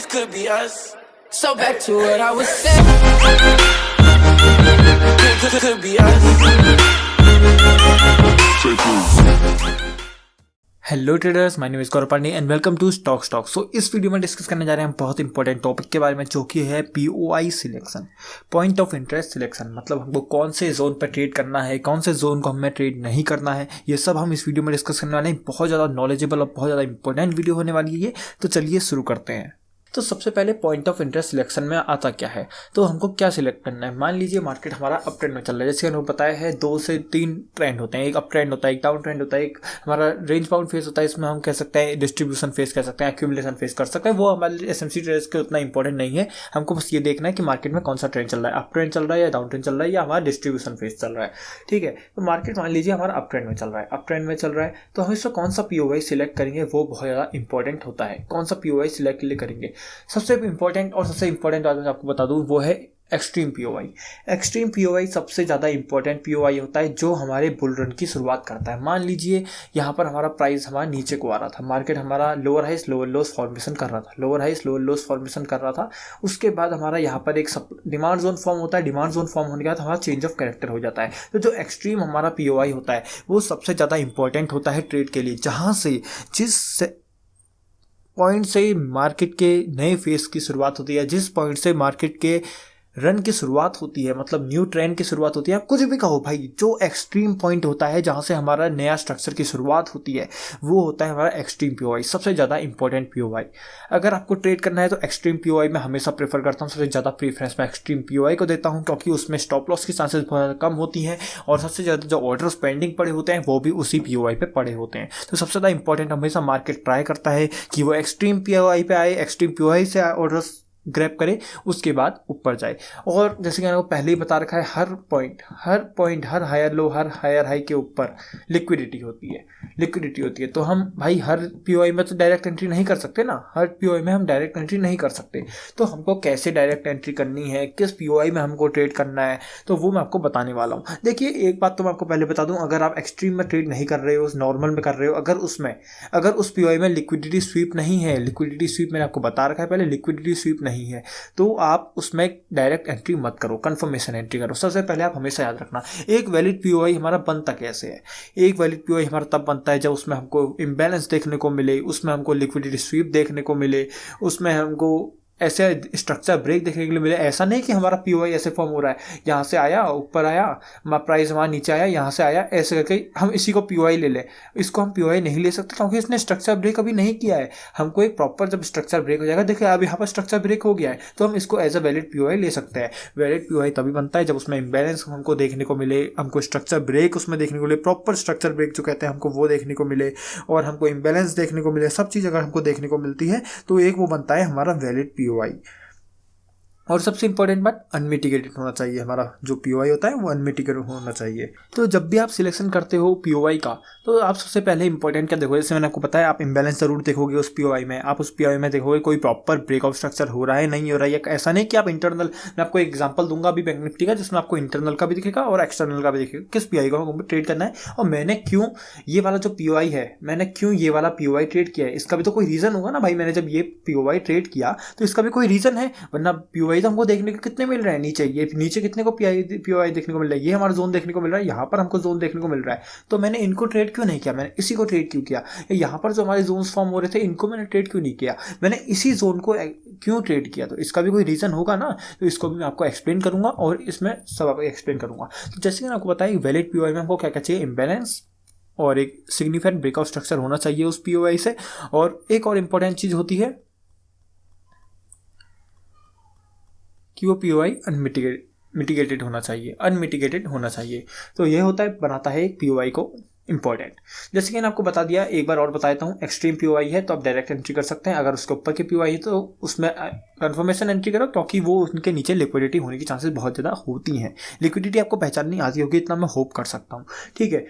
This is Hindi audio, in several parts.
this could be us. So back to what I was saying. Could be us. Hello traders, my name is Gaurav Pandey and welcome to stock. So इस वीडियो में डिस्कस करने जा रहे हैं बहुत इंपॉर्टेंट टॉपिक के बारे में, जो कि है POI selection, point of interest selection. मतलब हमको कौन से जोन पर ट्रेड करना है, कौन से जोन को हमें ट्रेड नहीं करना है, ये सब हम इस वीडियो में डिस्कस करने वाले हैं। बहुत ज़्यादा नॉलेजेबल और बहुत ज़्यादा इंपॉर्टेंट वीडियो होने वाली है ये। तो चलिए शुरू करते हैं। तो सबसे पहले पॉइंट ऑफ इंटरेस्ट सिलेक्शन में आता क्या है, तो हमको क्या सिलेक्ट करना है। मान लीजिए मार्केट हमारा अप ट्रेंड में चल रहा है, जैसे हमको बताया है 2 से 3 ट्रेंड होते हैं, एक अप ट्रेंड होता है, एक डाउन ट्रेंड होता है, एक हमारा रेंज बाउंड फेस होता है। इसमें हम कह सकते हैं डिस्ट्रीब्यूशन फेस कह सकते हैं, एक्यूमुलेशन फेस कर सकते हैं। वो हमारे एसएमसी ट्रेडर्स के उतना इंपॉर्टेंट नहीं है। हमको बस ये देखना है कि मार्केट में कौन सा ट्रेंड चल रहा है, अप ट्रेंड चल रहा है या डाउन ट्रेंड चल रहा है या हमारा डिस्ट्रीब्यूशन फेस चल रहा है। ठीक है, तो मार्केट मान लीजिए हमारा अप ट्रेंड में चल रहा है, अप ट्रेंड में चल रहा है, तो हम इसमें कौन सा पीओआई सिलेक्ट करेंगे वो बहुत ज़्यादा इंपॉर्टेंट होता है। कौन सा पीओआई सिलेक्ट करेंगे, सबसे इंपॉर्टेंट और सबसे इंपॉर्टेंट बात मैं आपको बता दूं वो है एक्सट्रीम पीओआई। एक्सट्रीम पीओआई सबसे ज़्यादा इंपॉर्टेंट पीओआई होता है जो हमारे बुल रन की शुरुआत करता है। मान लीजिए यहाँ पर हमारा प्राइस हमारा नीचे को आ रहा था, मार्केट हमारा लोअर हाइस लोअर लोस फॉर्मेशन कर रहा था, लोअर हाइस लोअर लोस फॉर्मेशन कर रहा था। उसके बाद हमारा यहाँ पर एक डिमांड जोन फॉर्म होता है। डिमांड जोन फॉर्म होने के बाद हमारा चेंज ऑफ कैरेक्टर हो जाता है। तो जो एक्सट्रीम हमारा पीओआई होता है वो सबसे ज़्यादा इंपॉर्टेंट होता है ट्रेड के लिए, जहाँ से जिस पॉइंट से मार्केट के नए फेस की शुरुआत होती है, जिस पॉइंट से मार्केट के रन की शुरुआत होती है, मतलब न्यू ट्रेंड की शुरुआत होती है, आप कुछ भी कहो भाई, जो एक्सट्रीम पॉइंट होता है जहाँ से हमारा नया स्ट्रक्चर की शुरुआत होती है वो होता है हमारा एक्सट्रीम पीओआई, सबसे ज़्यादा इंपॉर्टेंट पीओआई। अगर आपको ट्रेड करना है तो एक्सट्रीम पीओआई मैं हमेशा प्रेफर करता हूँ, सबसे ज़्यादा प्रीफरेंस मैं एक्सट्रीम पीओआई को देता हूँ, क्योंकि उसमें स्टॉप लॉस की चांसेस बहुत ज़्यादा कम होती हैं और सबसे ज़्यादा जो ऑर्डर्स पेंडिंग पड़े होते हैं वो भी उसी पीओआई पे पड़े होते हैं। तो सबसे ज़्यादा इंपॉर्टेंट हमेशा मार्केट ट्राई करता है कि वो एक्सट्रीम पीओआई पे आए, एक्सट्रीम पीओआई से ऑर्डर्स ग्रैब करे, उसके बाद ऊपर जाए। और जैसे कि मैंने पहले ही बता रखा है, हर पॉइंट हर हायर लो हर हायर हाई के ऊपर लिक्विडिटी होती है। तो हम भाई हर पीओआई में तो डायरेक्ट एंट्री नहीं कर सकते ना, हर पीओआई में हम डायरेक्ट एंट्री नहीं कर सकते। तो हमको कैसे डायरेक्ट एंट्री करनी है, किस पीओआई में हमको ट्रेड करना है, तो वो मैं आपको बताने वाला हूँ। देखिए एक बात तो मैं आपको पहले बता दूँ, अगर आप एक्सट्रीम में ट्रेड नहीं कर रहे हो, नॉर्मल में कर रहे हो, अगर उस पीओआई में लिक्विडिटी स्वीप नहीं है, लिक्विडिटी स्वीप मैंने आपको बता रखा है पहले, लिक्विडिटी स्वीप नहीं है, तो आप उसमें डायरेक्ट एंट्री मत करो, कंफर्मेशन एंट्री करो। सबसे पहले आप हमेशा याद रखना, एक वैलिड पीओआई हमारा बनता कैसे है। एक वैलिड पीओआई हमारा तब बनता है जब उसमें हमको इम्बैलेंस देखने को मिले, उसमें हमको लिक्विडिटी स्वीप देखने को मिले, उसमें हमको ऐसे स्ट्रक्चर ब्रेक देखने के लिए मिले। ऐसा नहीं कि हमारा पीओआई ऐसे फॉर्म हो रहा है, यहाँ से आया ऊपर आया, प्राइस हमारा नीचे आया, यहाँ से आया, ऐसे करके हम इसी को पीओआई ले लें। इसको हम पीओआई नहीं ले सकते क्योंकि इसने स्ट्रक्चर ब्रेक अभी नहीं किया है। हमको एक प्रॉपर जब स्ट्रक्चर ब्रेक हो जाएगा, देखिए अब यहाँ पर स्ट्रक्चर ब्रेक हो गया है, तो हम इसको एज अ वैलिड पीओआई ले सकते हैं। वैलिड पीओआई तभी बनता है जब उसमें इम्बैलेंस हमको देखने को मिले, हमको स्ट्रक्चर ब्रेक उसमें देखने को मिले, प्रॉपर स्ट्रक्चर ब्रेक जो कहते हैं हमको वो देखने को मिले, और हमको इम्बैलेंस देखने को मिले। सब चीज़ अगर हमको देखने को मिलती है तो एक वो बनता है हमारा वैलिड पीओआई। और सबसे इंपॉर्टेंट बात, अनमिटिगेटेड होना चाहिए। हमारा जो पीओआई होता है वो अनमिटिगेटेड होना चाहिए। तो जब भी आप सिलेक्शन करते हो पीओआई का, तो आप सबसे पहले इंपॉर्टेंट क्या देखोगे, जैसे मैंने आपको बताया, आप इंबैलेंस जरूर देखोगे उस पीओआई में। आप उस पीओआई में देखोगे कोई प्रॉपर ब्रेकआउट स्ट्रक्चर हो रहा है नहीं हो रहा है। ऐसा नहीं कि आप इंटरनल, मैं आपको एग्जाम्पल दूंगा अभी बैंक निफ्टी का, जिसमें आपको इंटरनल का भी दिखेगा और एक्सटर्नल का भी दिखेगा, किस पीओआई को हमको ट्रेड करना है और मैंने क्यों ये वाला जो पीओआई है, मैंने क्यों ये वाला पीओआई ट्रेड किया है। इसका भी तो कोई रीजन होगा ना भाई, मैंने जब ये पीओआई ट्रेड किया तो इसका भी कोई रीजन है, वरना पीओआई तो हमको देखने को कितने मिल रहे हैं नीचे, ये नीचे कितने को पीओआई देखने को मिल रहा है, ये हमारा जोन देखने को मिल रहा है, यहाँ पर हमको जोन देखने को मिल रहा है। तो मैंने इनको ट्रेड क्यों नहीं किया, मैंने इसी को ट्रेड क्यों किया, यहाँ पर जो हमारे जोन्स फॉर्म हो रहे थे इनको मैंने ट्रेड क्यों नहीं किया, मैंने इसी जोन को क्यों ट्रेड किया। तो इसका भी कोई रीजन होगा ना, तो इसको भी मैं आपको एक्सप्लेन करूंगा और इसमें सब आपको एक्सप्लेन करूंगा। तो जैसे कि मैंने आपको बताया, वैलिड पीओआई में हमको क्या क्या चाहिए, इम्बैलेंस और एक सिग्निफिकेंट ब्रेकआउट स्ट्रक्चर होना चाहिए उस पीओआई से। और एक और इंपॉर्टेंट चीज होती है कि वो पीओआई अनमिटिगेटेड होना चाहिए। तो ये होता है, बनाता है एक पीओआई को इंपॉर्टेंट। जैसे कि मैंने आपको बता दिया, एक बार और बताता हूँ, एक्सट्रीम पीओआई है तो आप डायरेक्ट एंट्री कर सकते हैं। अगर उसके ऊपर की पीओआई है तो उसमें कंफर्मेशन एंट्री करो, क्योंकि वो उनके नीचे लिक्विडिटी होने की चांसेस बहुत ज़्यादा होती हैं। लिक्विडिटी आपको पहचाननी आती होगी, इतना मैं होप कर सकता हूँ। ठीक है,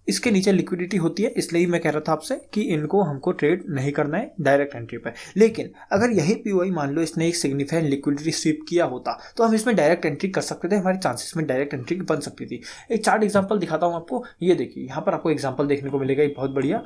इसके नीचे लिक्विडिटी होती है, इसलिए मैं कह रहा था आपसे कि इनको हमको ट्रेड नहीं करना है डायरेक्ट एंट्री पर। लेकिन अगर यही पीओआई मान लो इसने एक सिग्निफिकेंट लिक्विडिटी स्वीप किया होता तो हम इसमें डायरेक्ट एंट्री कर सकते थे, हमारी चांसेस में डायरेक्ट एंट्री बन सकती थी। एक चार्ट एग्जांपल दिखाता हूं आपको, ये देखिए यहाँ पर आपको एग्जांपल देखने को मिलेगा, एक बहुत बढ़िया।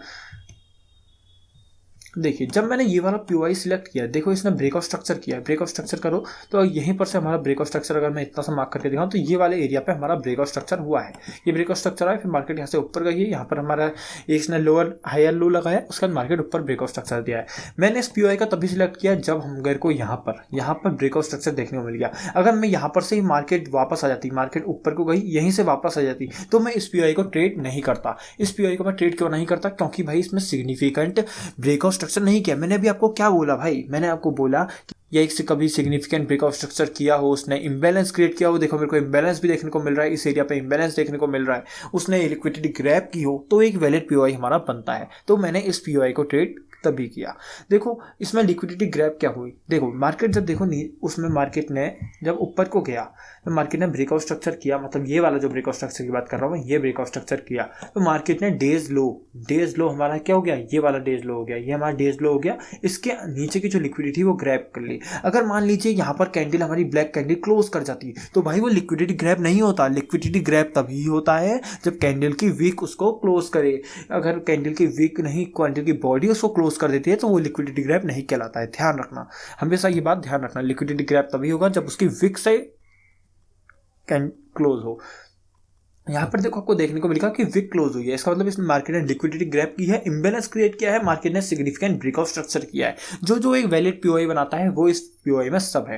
देखिए जब मैंने ये वाला पीओआई सिलेक्ट किया, देखो इसने ब्रेकआउट स्ट्रक्चर किया है, ब्रेकआउट स्ट्रक्चर करो तो यहीं पर से हमारा ब्रेकआउट स्ट्रक्चर अगर मैं इतना सा मार्क करके दिखाऊं तो ये वाले एरिया पे हमारा ब्रेकआउट स्ट्रक्चर हुआ है, ये ब्रेकआउट स्ट्रक्चर है, फिर मार्केट यहाँ से ऊपर गई है, यहाँ पर हमारा इसने लोअर हायर लो लगाया, उसके बाद मार्केट ऊपर ब्रेकआउट स्ट्रक्चर दिया है। मैंने इस पीओआई का तभी सिलेक्ट किया जब हम मेरे को यहाँ पर ब्रेकआउट स्ट्रक्चर देखने को मिल गया। अगर मैं यहाँ पर से ही मार्केट वापस आ जाती, मार्केट ऊपर को गई यहीं से वापस आ जाती, तो मैं इस पीओआई को ट्रेड नहीं करता। इस पीओआई को मैं ट्रेड क्यों नहीं करता? क्योंकि भाई इसमें सिग्निफिकेंट ब्रेकआउट स्ट्रक्चर नहीं किया। मैंने अभी आपको क्या बोला भाई, मैंने आपको बोला कि या एक से कभी सिग्निफिकेंट ब्रेकआउट स्ट्रक्चर किया हो, उसने इम्बैलेंस क्रिएट किया हो, देखो मेरे को इम्बैलेंस भी देखने को मिल रहा है, इस एरिया पे इम्बैलेंस देखने को मिल रहा है, उसने लिक्विडिटी ग्रैब की हो, तो एक वैलिड पीओआई हमारा बनता है। तो मैंने इस पीओआई को ट्रेड तभी किया। देखो इसमें लिक्विडिटी ग्रैब क्या हुई, देखो मार्केट जब देखो नहीं, उसमें मार्केट ने जब ऊपर को गया तो मार्केट ने ब्रेकआउट स्ट्रक्चर किया, मतलब ये वाला जो ब्रेकआउट स्ट्रक्चर की बात कर रहा हूँ मैं, ये ब्रेकआउट स्ट्रक्चर किया तो मार्केट ने डेज लो हमारा क्या हो गया, ये वाला डेज लो हो गया, ये हमारा डेज लो हो गया, इसके नीचे की जो लिक्विडिटी वो ग्रैब कर ली। अगर मान लीजिए यहाँ पर कैंडल हमारी ब्लैक कैंडल क्लोज कर जाती तो भाई वो लिक्विडिटी ग्रैब नहीं होता। लिक्विडिटी ग्रैब तभी होता है जब कैंडल की वीक उसको क्लोज करे। अगर कैंडल की वीक नहीं, कैंडल की बॉडी उसको क्लोज कर देती है तो वो लिक्विडिटी ग्रैब नहीं कहलाता है। ध्यान रखना, हमेशा ये बात ध्यान रखना, लिक्विडिटी ग्रैब तभी होगा जब उसकी विक से क्लोज हो। यहाँ पर देखो आपको देखने को मिलेगा कि विक क्लोज हुई है, इसका मतलब इसमें मार्केट ने लिक्विडिटी ग्रैब की है, इम्बैलेंस क्रिएट किया है, मार्केट ने सिग्निफिकेंट ब्रेकआउट स्ट्रक्चर किया है। जो एक वैलिड पीओआई बनाता है वो इस पीओआई में सब है,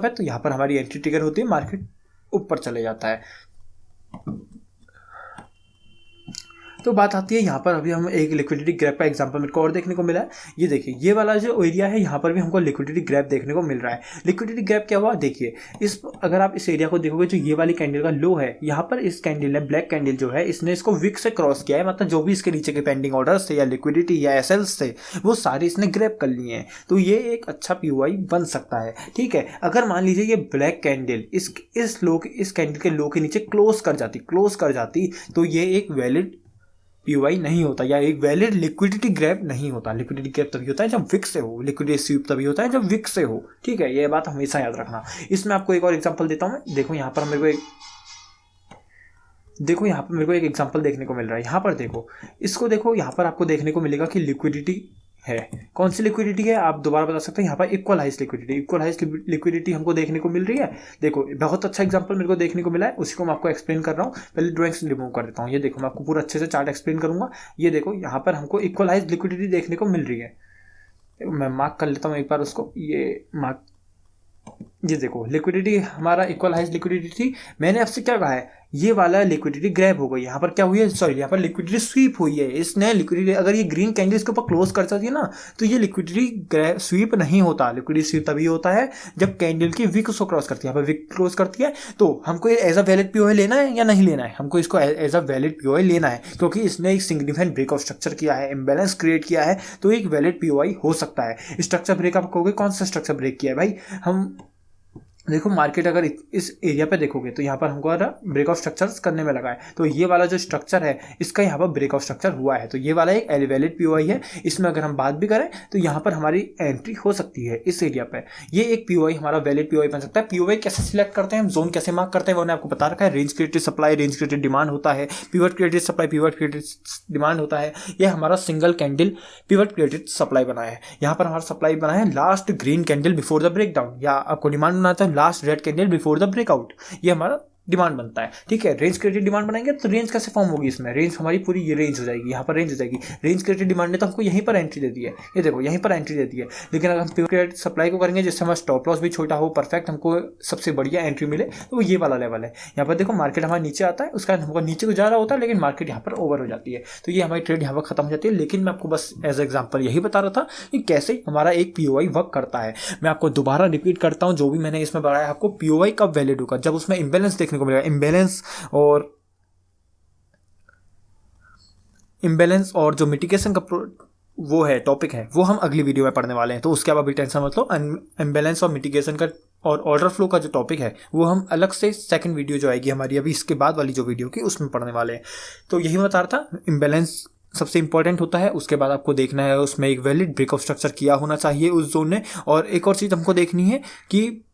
तो यहाँ पर हमारी एंट्री ट्रिगर होती है, मार्केट ऊपर चले जाता है। तो बात आती है यहाँ पर, अभी हम एक लिक्विडिटी ग्रैब का एग्जांपल मेरे को और देखने को मिला है। ये देखिए ये वाला जो एरिया है यहाँ पर भी हमको लिक्विडिटी ग्रैब देखने को मिल रहा है। लिक्विडिटी ग्रैब क्या हुआ, देखिए अगर आप इस एरिया को देखोगे जो ये वाली कैंडल का लो है, यहाँ पर इस कैंडल ने, ब्लैक कैंडल जो है, इसने इसको विक से क्रॉस किया है, मतलब जो भी इसके नीचे के पेंडिंग ऑर्डर्स थे या लिक्विडिटी या एसएल्स थे वो सारे इसने ग्रैब कर लिए हैं। तो ये एक अच्छा पीओआई बन सकता है। ठीक है, अगर मान लीजिए ये ब्लैक कैंडल इस कैंडल के लो के नीचे क्लोज कर जाती तो ये एक वैलिड पीओआई नहीं होता या एक वैलिड लिक्विडिटी ग्रैब नहीं होता। लिक्विडिटी ग्रैब तभी होता है जब विक से हो, लिक्विडिटी स्वीप तभी होता है जब विक से हो। ठीक है, ये बात हमेशा याद रखना। इसमें आपको एक और एग्जांपल देता हूं मैं। देखो यहाँ पर मेरे को एक एग्जांपल देखने को मिल रहा है। यहाँ पर देखो, इसको देखो, यहाँ पर आपको देखने को मिलेगा कि लिक्विडिटी है। कौन सी लिक्विडिटी है आप दोबारा बता सकते हैं? यहाँ पर इक्वलाइज लिक्विडिटी हमको देखने को मिल रही है। देखो बहुत अच्छा एग्जांपल मेरे को देखने को मिला है, उसी को मैं आपको एक्सप्लेन कर रहा हूँ। पहले ड्राइंग्स रिमूव कर देता हूँ। ये देखो मैं आपको पूरा अच्छे से चार्ट एक्सप्लेन करूंगा। ये देखो यहाँ पर हमको इक्वलाइज लिक्विडिटी देखने को मिल रही है। मैं मार्क कर लेता हूँ एक बार उसको, ये देखो लिक्विडिटी हमारा इक्वलाइज लिक्विडिटी थी। मैंने आपसे क्या कहा है, ये वाला लिक्विडिटी ग्रैब हो गई। यहाँ पर क्या हुई है, सॉरी यहाँ पर लिक्विडिटी स्वीप हुई है। इसने लिक्विडिटी, अगर ये ग्रीन कैंडल इसके ऊपर क्लोज कर जाती है ना तो ये लिक्विडिटी स्वीप नहीं होता। लिक्विडिटी स्वीप तभी होता है जब कैंडल की विक उसको क्रॉस करती है। यहाँ पर विक क्लोज करती है तो हमको एज अ वैलिड पीओआई लेना है या नहीं लेना है? हमको इसको एज अ वैलिड पीओआई लेना है, क्योंकि इसने एक सिग्निफिकेंट ब्रेकआउट स्ट्रक्चर किया है, इम्बैलेंस क्रिएट किया है, तो एक वैलिड पीओआई हो सकता है। स्ट्रक्चर ब्रेक आप कहोगे कौन सा स्ट्रक्चर ब्रेक किया है भाई? हम देखो मार्केट अगर इस एरिया पे देखोगे तो यहाँ पर हमको ब्रेकआउट स्ट्रक्चर्स करने में लगा है। तो ये वाला जो स्ट्रक्चर है इसका यहाँ पर ब्रेकआउट स्ट्रक्चर हुआ है, तो ये वाला एक वैलिड पीओआई है। इसमें अगर हम बात भी करें तो यहाँ पर हमारी एंट्री हो सकती है इस एरिया पे। ये एक पीओआई हमारा वैलिड पीओआई बन सकता है। पीओआई कैसे सिलेक्ट करते हैं, हम जोन कैसे मार्क करते हैं वो मैंने आपको बता रखा है। Range created supply, range created demand होता है, pivot created supply, pivot created demand होता है। ये हमारा single candle pivot created supply बना है। यहाँ पर हमारा सप्लाई बना है last green candle before the breakdown, या आपको डिमांड बनाता है last red candle before the breakout. ये हमारा डिमांड बनता है। ठीक है, रेंज क्रिएटेड डिमांड बनाएंगे तो रेंज कैसे फॉर्म होगी, इसमें रेंज हमारी पूरी ये रेंज हो जाएगी, यहाँ पर रेंज हो जाएगी। रेंज क्रिएटेड डिमांड ने तो हमको यहीं पर एंट्री दे दी है, ये देखो यहीं पर एंट्री दे दी है। लेकिन अगर हम पिवट सप्लाई को करेंगे जिससे हमारा स्टॉप लॉस भी छोटा हो, परफेक्ट हमको सबसे बढ़िया एंट्री मिले, तो वो ये वाला लेवल है। यहाँ पर देखो मार्केट हमारे नीचे आता है, उसका हमको नीचे को जा रहा होता है, लेकिन मार्केट यहाँ पर ओवर हो जाती है, तो ये हमारी ट्रेड यहाँ पर खत्म हो जाती है। लेकिन मैं आपको बस एज एग्जाम्पल यही बता रहा था कि कैसे हमारा एक पीओआई वर्क करता है। मैं आपको दोबारा रिपीट करता हूँ, जो भी मैंने इसमें बताया आपको, पीओआई कब वैलिड होगा, जब उसमें इम्बैलेंस देखने को मिलेगा। इम्बैलेंस और जो मिटिगेशन का वो है टॉपिक है, वो हम अगली वीडियो में पढ़ने वाले हैं, तो उसके अब अभी टेंशन मत लो। इम्बैलेंस और मिटिगेशन का और ऑर्डर फ्लो का जो टॉपिक है वो हम अलग से सेकंड वीडियो जो आएगी हमारी अभी इसके बाद वाली जो वीडियो की, उसमें पढ़ने वाले हैं। तो यही बता रहा था, इम्बैलेंस सबसे इंपॉर्टेंट होता है। उसके बाद आपको देखना है उसमें एक वैलिड ब्रेकआउट स्ट्रक्चर किया होना चाहिए उस जोन ने। और एक और चीज़ हमको देखनी है कि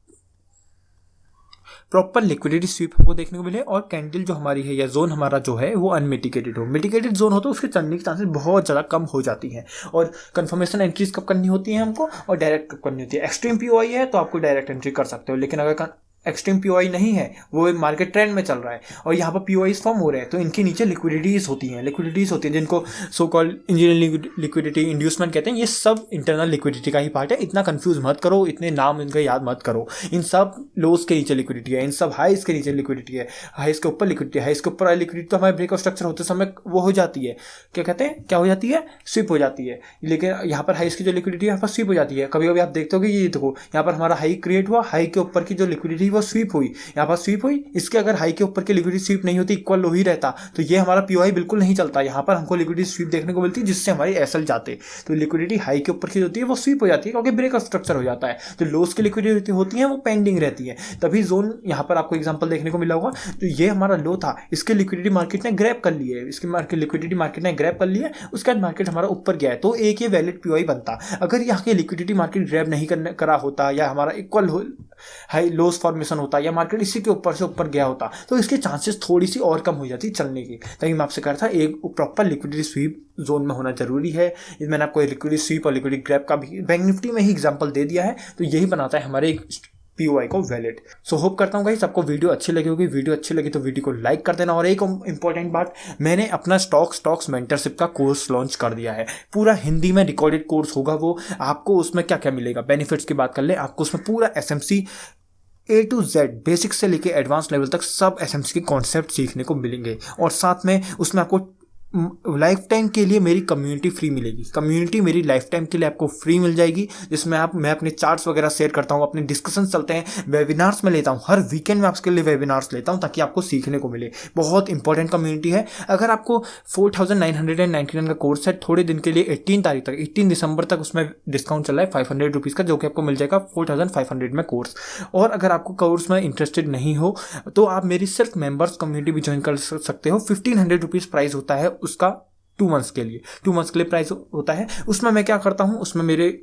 प्रॉपर लिक्विडिटी स्वीप हमको देखने को मिले और कैंडल जो हमारी है या जोन हमारा जो है वो अनमिटिगेटेड हो। मिटिगेटेड जोन हो तो उसके चलने के चांसेस बहुत ज़्यादा कम हो जाती हैं। और कंफर्मेशन एंट्रीज कब करनी होती है हमको और डायरेक्ट कब करनी होती है। एक्सट्रीम पीओआई है तो आपको डायरेक्ट एंट्री कर सकते हो, लेकिन अगर एक्सट्रीम पीओआई नहीं है, वो मार्केट ट्रेंड में चल रहा है और यहाँ पर पीओआईज फॉर्म हो रहे हैं, तो इनके नीचे लिक्विडिटीज होती हैं जिनको so called engineering liquidity inducement कहते हैं। ये सब इंटरनल लिक्विडिटी का ही पार्ट है। इतना कंफ्यूज मत करो, इतने नाम इनका याद मत करो। इन सब लोज के नीचे लिक्विडिटी है, इन सब हाइज के नीचे लिक्विडिटी है, हाइज के ऊपर लिक्विडिटी है। हाइज के ऊपर लिक्विडिटी तो हमारे ब्रेक ऑफ स्ट्रक्चर होते समय वो हो जाती है, क्या कहते हैं, क्या हो जाती है, स्विप हो जाती है। लेकिन यहाँ पर हाइज की जो लिक्विडिटी है यहाँ पर स्विप हो जाती है। कभी कभी आप देखते हो कि ये देखो यहाँ पर हमारा हाई क्रिएट हुआ, हाई के ऊपर की जो लिक्विडिटी वो स्वीप हुई, यहाँ पर स्वीप हुई। इसके अगर हाई के ऊपर की लिक्विडिटी स्वीप नहीं होती, इक्वल लो ही रहता, तो ये हमारा पीओआई बिल्कुल नहीं चलता। यहाँ पर हमको लिक्विडिटी स्वीप देखने को मिलती है जिससे हमारी एसएल जाते। तो लिक्विडिटी हाई के ऊपर की होती है वो स्वीप हो जाती है क्योंकि ब्रेक ऑफ स्ट्रक्चर हो जाता है। जो लोस की लिक्विडिटी होती है वो पेंडिंग रहती है, तभी जोन यहाँ पर आपको एग्जांपल देखने को मिला होगा। तो ये हमारा लो था, इसके लिक्विडिटी मार्केट ने ग्रैब कर ली है, इसकी लिक्विडिटी मार्केट ने ग्रैब कर लिया, उसके बाद मार्केट हमारा ऊपर गया है, तो एक ये वैलिड पीओआई बनता। अगर यहाँ की लिक्विडिटी मार्केट ग्रैब नहीं करा होता या हमारा इक्वल हाई लोस फॉर्मेशन होता या मार्केट इसी के ऊपर से ऊपर गया होता, तो इसके चांसेस थोड़ी सी और कम हो जाती चलने की। तभी मैं आपसे कह रहा था एक प्रॉपर लिक्विडिटी स्वीप जोन में होना जरूरी है। मैंने आपको लिक्विडिटी स्वीप और लिक्विडिटी ग्रैब का भी बैंक निफ्टी में ही एग्जांपल दे दिया है, तो यही बनाता है हमारे पीओआई को वैलिड। सो होप करता हूँ गाइस आपको वीडियो अच्छी लगी होगी। वीडियो अच्छी लगी तो वीडियो को लाइक कर देना। और एक इंपॉर्टेंट बात, मैंने अपना स्टॉक्स मेंटरशिप का कोर्स लॉन्च कर दिया है। पूरा हिंदी में रिकॉर्डेड कोर्स होगा वो। आपको उसमें क्या क्या मिलेगा, बेनिफिट्स की बात कर ले, आपको उसमें पूरा SMC A to Z basic से लेके एडवांस लेवल तक सब एसएमसी के कॉन्सेप्ट सीखने को मिलेंगे। और साथ में उसमें आपको लाइफ टाइम के लिए मेरी कम्युनिटी फ्री मिलेगी। कम्युनिटी मेरी लाइफ टाइम के लिए आपको फ्री मिल जाएगी, जिसमें मैं अपने चार्ट्स वगैरह शेयर करता हूँ, अपने डिस्कशंस चलते हैं, वेबिनार्स में लेता हूँ। हर वीकेंड में आपके लिए वेबिनार्स लेता हूँ ताकि आपको सीखने को मिले। बहुत इंपॉर्टेंट कम्युनिटी है। अगर आपको 4999 का कोर्स है थोड़े दिन के लिए 18 तारीख तक, 18 दिसंबर तक उसमें डिस्काउंट चल रहा है 500 रुपीज़ का, जो कि आपको मिल जाएगा 4500 में कोर्स। और अगर आपको कोर्स में इंटरेस्टेड नहीं हो तो आप मेरी सिर्फ मेंबर्स कम्युनिटी भी ज्वाइन कर सकते हो। 1500 रुपीज़ प्राइस होता है उसका 2 मंथ्स के लिए प्राइस होता है। उसमें मैं क्या करता हूँ, उसमें मेरे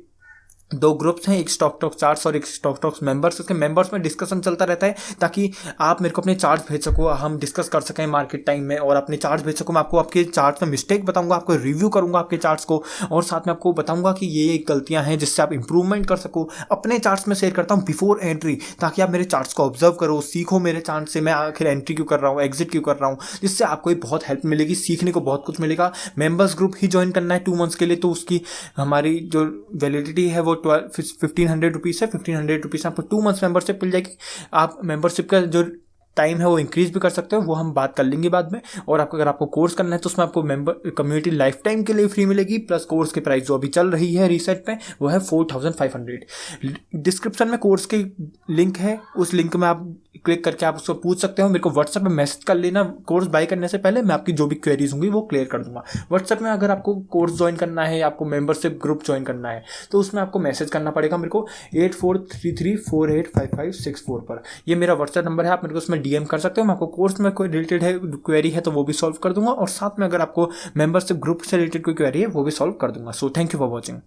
2 ग्रुप्स हैं, एक स्टॉक टॉक चार्ट्स और एक स्टॉक टॉक्स मेंबर्स। उसके मेंबर्स में डिस्कशन चलता रहता है ताकि आप मेरे को अपने चार्ट्स भेज सको, हम डिस्कस कर सकें मार्केट टाइम में, और अपने चार्ट्स भेज सको। मैं आपको आपके चार्ट्स में मिस्टेक बताऊंगा, आपको रिव्यू करूंगा आपके चार्ट्स को, और साथ में आपको बताऊंगा कि ये गलतियां हैं जिससे आप इंप्रूवमेंट कर सको। अपने चार्ट्स में शेयर करता हूँ बिफोर एंट्री, ताकि आप मेरे चार्ट्स को ऑब्जर्व करो, सीखो मेरे चार्ट से मैं आखिर एंट्री क्यों कर रहा हूँ, एग्जिट क्यों कर रहा हूँ, जिससे आपको बहुत हेल्प मिलेगी, सीखने को बहुत कुछ मिलेगा। मेंबर्स ग्रुप ही ज्वाइन करना है 2 मंथ्स के लिए, तो उसकी हमारी जो वैलिडिटी है वो 1500 रुपीज़ है। 1500 रुपीज़ आपको 2 मंथ्स मेंबरशिप मिल जाएगी। आप मेंबरशिप का जो टाइम है वो इंक्रीज भी कर सकते हो, वो हम बात कर लेंगे बाद में। और अगर आपको कोर्स करना है तो उसमें आपको मेंबर कम्युनिटी लाइफ टाइम के लिए फ्री मिलेगी, प्लस कोर्स की प्राइस जो अभी चल रही है रीसेट पे वो है 4500। डिस्क्रिप्शन में कोर्स की लिंक है, उस लिंक में आप क्लिक करके आप उसको पूछ सकते हो। मेरे को व्हाट्सएप में मैसेज कर लेना कोर्स बाय करने से पहले, मैं आपकी जो भी क्वेरीज होंगी वो क्लियर कर दूंगा। व्हाट्सएप में अगर आपको कोर्स ज्वाइन करना है, आपको मेंबरशिप ग्रुप ज्वाइन करना है, तो उसमें आपको मैसेज करना पड़ेगा मेरे को 8433485564 पर। ये मेरा व्हाट्सएप नंबर है, आप मेरे को उसमें डीएम कर सकते हो। मैं आपको कोर्स में कोई रिलेटेड है क्वेरी है तो वो भी सॉल्व कर दूंगा, और साथ में अगर आपको मेंबरशिप ग्रुप से रिलेटेड कोई क्वेरी है वो भी सॉल्व कर दूंगा। So thank you for watching.